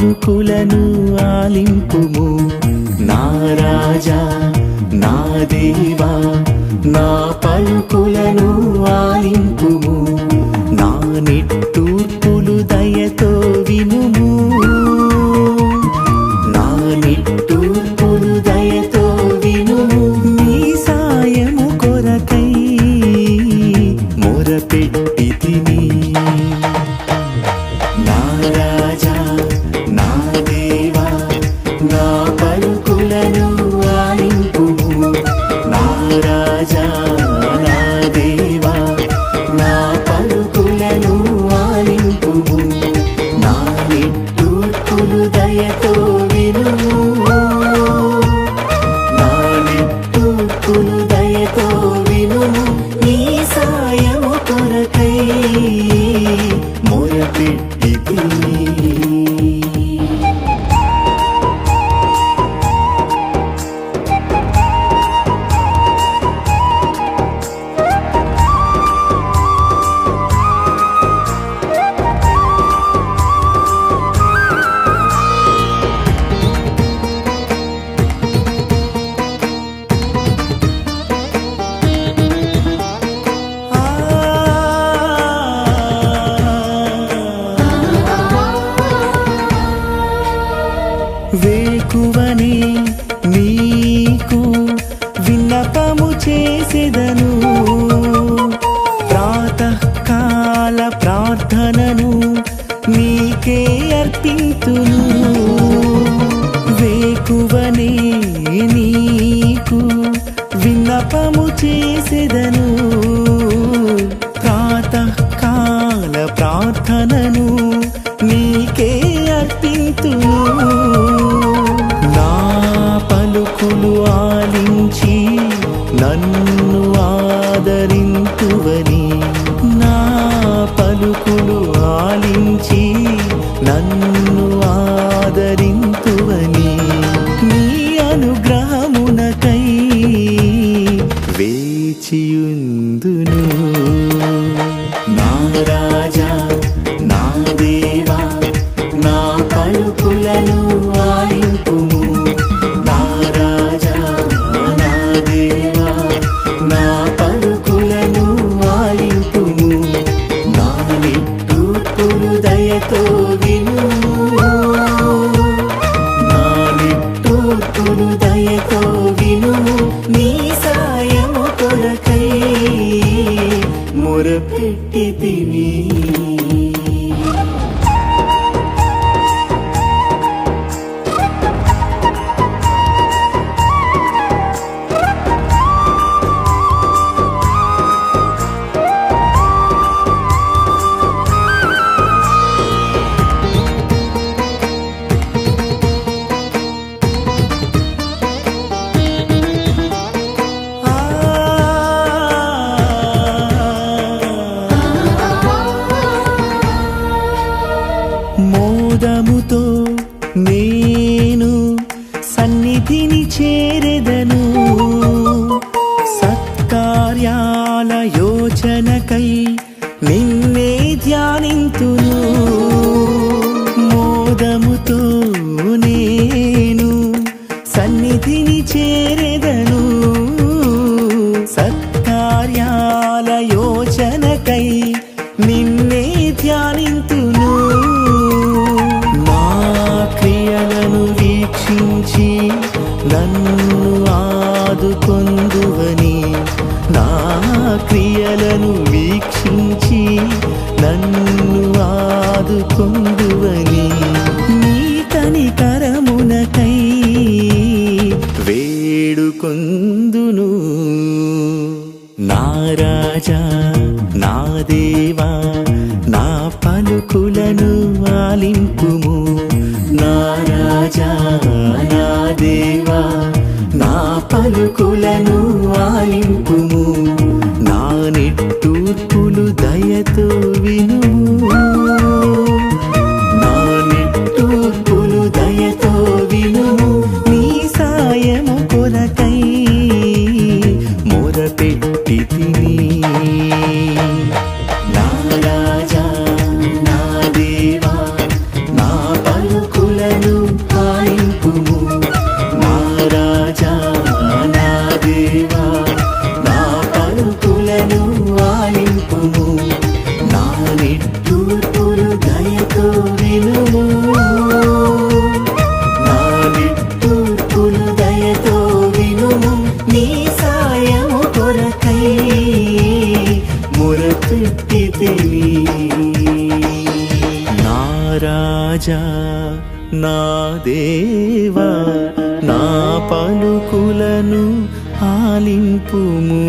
పలుకులను ఆలింపుము. నా రాజా నా దేవా నా పలుకులను ఆలింపుము. నా నిట్టూర్పులు దయతో వినుము. నా నిట్టూర్పులు దయతో వినుము. నీ సాయము కొరకై మొరపెట్టితిని. నా రాజా నా దేవా నా పలుకులను ఆలింపుము. నా రాజా నా దేవా నా పలుకులను ఆలింపుము. నా నిట్టూర్పులు దయతో వినుము. నా నిట్టూర్పులు దయతో వినుము. నీ సాయము కొరకై మొరపెట్టితిని. వేకువనే నీకు విన్నపము చేసెదను. ప్రాతకాల ప్రార్థనను నీకే అర్పింతును. వేకువనే నీకు విన్నపము చేసెదను. ప్రాతకాల ప్రార్థనను నీకే అర్పింతును. నా పలుకులు ఆలించి నన్ను ఆదరింతువని. నా పలుకులు ఆలించి నన్ను ఆదరింతువని. నీ అనుగ్రహమునకై వేచియుందును. నా రాజా నా దేవా నా పలుకులను ఆలింపుము. నా రాజా నా దేవా నా పలుకులను ఆలింపుము. నా నిట్టూర్పులు దయతో వినుము. నా నిట్టూర్పులు దయతో వినుము. నీ సాయము కొరకై మొరపెట్టితిని. మోదముతో నేను సన్నిధిని చేరెదను. సత్కార్యాల యోచనకై నిన్నే ధ్యానింతును. మోదముతో నేను సన్నిధిని చేరెదను. సత్కార్యాల యోచనకై నిన్నే ధ్యానింతును. నా క్రియలను వీక్షించి నన్ను ఆదుకొందువని. నా క్రియలను వీక్షించి నన్ను ఆదుకొందువని. నీ కనికరమునకై వేడుకొందును. నా రాజా నా దేవా నా పలుకులను ఆలింపుము. నా రాజా నా దేవా నా పలుకులను ఆలింపుము. నా నిట్టూర్పులు దయతో వినుము. నా నిట్టూర్పులు దయతో వినుము. నీ సాయము కొరకై మొరపెట్టితిని. నా రాజా నా దేవా నా పలుకులను రాజా నా దేవా నా పలుకులను ఆలింపుము